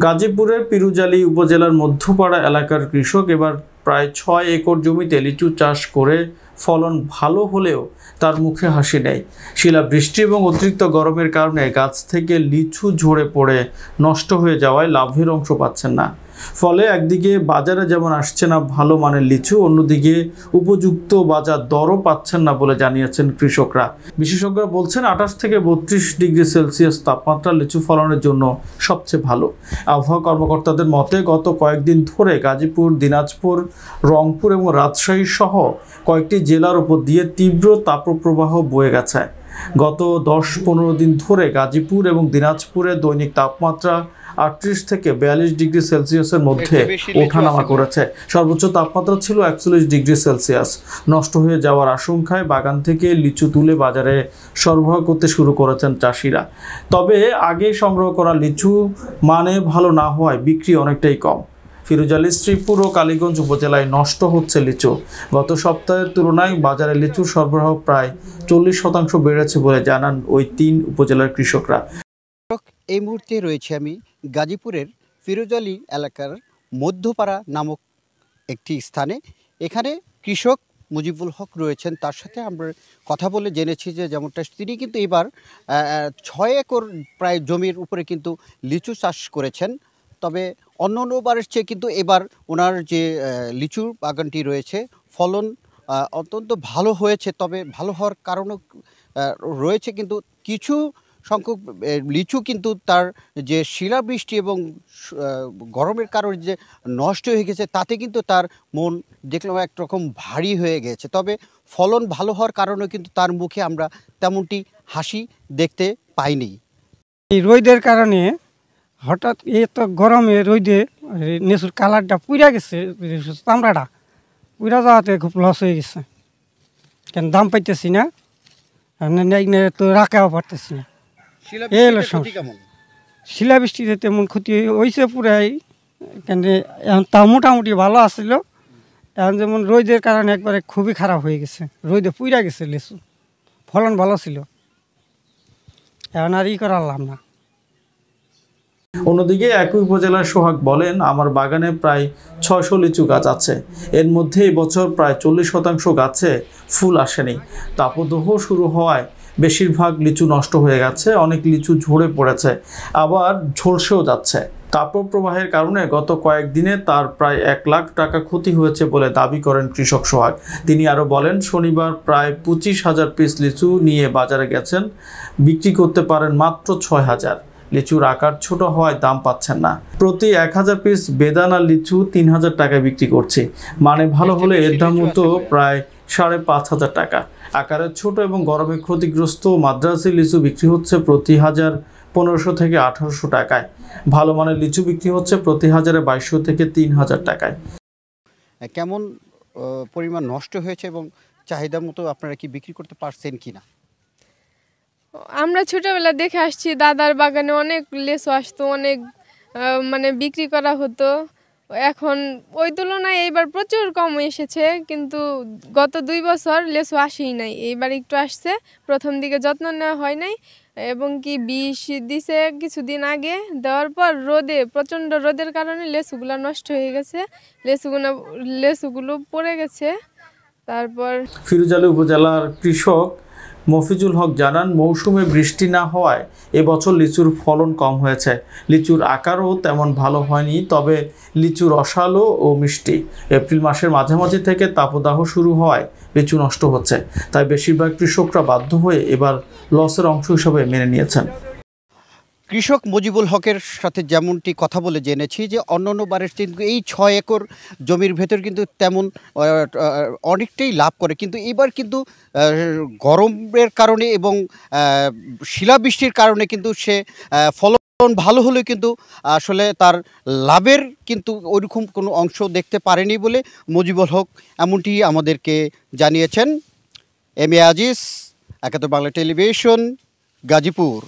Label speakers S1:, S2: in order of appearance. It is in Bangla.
S1: গাজীপুরের পিরুজালী উপজেলার মধ্যপাড়া এলাকার কৃষক এবার প্রায় ৬ একর জমিতে লিচু চাষ করে ফলন ভালো হলেও তার মুখে হাসি নেই। শিলাবৃষ্টি এবং অতিরিক্ত গরমের কারণে গাছ থেকে লিচু ঝরে পড়ে নষ্ট হয়ে যাওয়ায় লাভের অংশ পাচ্ছেন না। ফলে একদিকে বাজারে যেমন আসছে না ভালো মানের লিচু, অন্যদিকে উপযুক্ত বাজার দরও পাচ্ছেন না বলে জানিয়েছেন কৃষকরা। বিশেষজ্ঞরা বলছেন ২৮ থেকে ৩২ ডিগ্রি সেলসিয়াস তাপমাত্রা লিচু ফলনের জন্য সবচেয়ে ভালো। আবহাওয়া কর্মকর্তাদের মতে গত কয়েকদিন ধরে গাজীপুর, দিনাজপুর, রংপুর এবং রাজশাহী সহ কয়েকটি জেলার উপর দিয়ে তীব্র তাপপ্রবাহ বয়ে গেছে। গত ১০-১৫ দিন ধরে গাজীপুর এবং দিনাজপুরে দৈনিক তাপমাত্রা ৩৮ থেকে ৪২ ডিগ্রি সেলসিয়াসের মধ্যে ওঠানামা করেছে। সর্বোচ্চ তাপমাত্রা ছিল ৪১ ডিগ্রি সেলসিয়াস। নষ্ট হয়ে যাওয়ার আশঙ্কায় বাগান থেকে লিচু তুলে বাজারে সরবরাহ করতে শুরু করেছেন চাষিরা। তবে আগে সংগ্রহ করা লিচু মানে ভালো না হওয়ায় বিক্রি অনেকটাই কম। ফিরোজালী, শ্রীপুর ও কালীগঞ্জ উপজেলায় নষ্ট হচ্ছে লিচু। গত সপ্তাহের তুলনায় বাজারে লিচুর সরবরাহ প্রায় ৪০% বেড়েছে বলে জানান ওই ৩ উপজেলার কৃষকরা।
S2: এই মুহূর্তে রয়েছে আমি গাজীপুরের ফিরোজালী এলাকার মধ্যপাড়া নামক একটি স্থানে। এখানে কৃষক মুজিবুল হক রয়েছেন, তার সাথে আমরা কথা বলে জেনেছি যে যেমনটা তিনি কিন্তু এবার ৬ একর প্রায় জমির উপরে কিন্তু লিচু চাষ করেছেন। তবে অন্যবারের চেয়ে কিন্তু এবার ওনার যে লিচু বাগানটি রয়েছে ফলন অত্যন্ত ভালো হয়েছে। তবে ভালো হওয়ার কারণও রয়েছে, কিন্তু কিছু সংখ্যক লিচু কিন্তু তার যে শিলাবৃষ্টি এবং গরমের কারণে যে নষ্ট হয়ে গেছে, তাতে কিন্তু তার মন দেখলাম একরকম ভারী হয়ে গেছে। তবে ফলন ভালো হওয়ার কারণে কিন্তু তার মুখে আমরা তেমনটি হাসি দেখতে পাইনি।
S3: এই রোদের কারণে হঠাৎ এত গরমে রোদে নেচুর কালারটা পুড়া গেছে, চামড়াটা পুড়া যাওয়াতে খুব লস হয়ে গেছে। কেন দাম পাইতেছি না, তো রাখাও পারতেছি না। শিলাবৃষ্টিতে তেমন ক্ষতি হয়েছে পুরাই, কেন এখন তা মোটামুটি ভালো আসছিল। এখন যেমন রোদের কারণে একবারে খুবই খারাপ হয়ে গেছে, রোদে পুড়া গেছে লিচু। ফলন ভালো ছিল, এখন আর করালাম না।
S1: অন্যদিকে একই উপজেলার সোহাগ বলেন, আমার বাগানে প্রায় ৬০০ লিচু গাছ আছে। এর মধ্যে এই বছর প্রায় ৪০% গাছে ফুল আসেনি। তাপদাহ শুরু হওয়ায় বেশিরভাগ লিচু নষ্ট হয়ে গেছে, অনেক লিচু ঝরে পড়েছে, আবার ঝলসেও যাচ্ছে। তাপপ্রবাহের কারণে গত কয়েকদিনে তার প্রায় ১ লাখ টাকা ক্ষতি হয়েছে বলে দাবি করেন কৃষক সোহাগ। তিনি আরও বলেন, শনিবার প্রায় ২৫,০০০ পিস লিচু নিয়ে বাজারে গেছেন, বিক্রি করতে পারেন মাত্র ৬,০০০। লিচুর আকার ছোট হওয়ায় দাম পাচ্ছেন না। প্রতি ১,০০০ পিস বেদানা লিচু ৩,০০০ টাকায় বিক্রি করছে। মানে ভালো হলে এর দাম হতো প্রায় ৫,৫০০ টাকা। আকারে ছোট এবং গরমে ক্ষতিগ্রস্ত মাদ্রাসি লিচু বিক্রি হচ্ছে প্রতি হাজার ১৫০০ থেকে ১৮০০ টাকায়। ভালো মানের লিচু বিক্রি হচ্ছে প্রতি হাজারে ২২০০ থেকে ৩,০০০ টাকায়।
S2: কেমন পরিমাণ নষ্ট হয়েছে এবং চাহিদা মতো আপনারা কি বিক্রি করতে পারছেন কিনা?
S4: আমরা ছোটবেলা দেখে আসছি, দাদার বাগানে অনেক লিচু আসতো, অনেক মানে বিক্রি করা হতো। এখন ওই তুলনায় এইবার প্রচুর কম এসেছে, কিন্তু গত ২ বছর লিচু আসেই নাই। এইবার একটু আসছে, প্রথম দিকে যত্ন নেওয়া হয় নাই এবং কি বিষ দিছে কিছুদিন আগে, দেওয়ার পর প্রচণ্ড রোদের কারণে লিচুগুলো নষ্ট হয়ে গেছে, লিচুগুলো পড়ে গেছে। তারপর
S1: ফিরোজালী উপজেলার কৃষক মফিজুল হক জানান, মৌসুমে বৃষ্টি না হওয়ায় এবছর লিচুর ফলন কম হয়েছে। লিচুর আকারও তেমন ভালো হয়নি, তবে লিচু রসালো ও মিষ্টি। এপ্রিল মাসের মাঝামাঝি থেকে তাপদাহ শুরু হওয়ায় লিচু নষ্ট হচ্ছে, তাই বেশিরভাগ কৃষকরা বাধ্য হয়ে এবার লসের অংশ হিসাবে মেনে নিয়েছেন।
S2: কৃষক মুজিবুল হকের সাথে যেমনটি কথা বলে জেনেছি যে অন্যান্য বারের কিন্তু এই ৬ একর জমির ভেতর কিন্তু তেমন অনেকটাই লাভ করে, কিন্তু এবার কিন্তু গরমের কারণে এবং শিলাবৃষ্টির কারণে কিন্তু সে ফলন ভালো হলেও কিন্তু আসলে তার লাভের কিন্তু ওইরকম কোনো অংশ দেখতে পারেনি বলে মুজিবুল হক এমনটি আমাদেরকে জানিয়েছেন। এম এ আজিজ, একাত্তর বাংলা টেলিভিশন, গাজীপুর।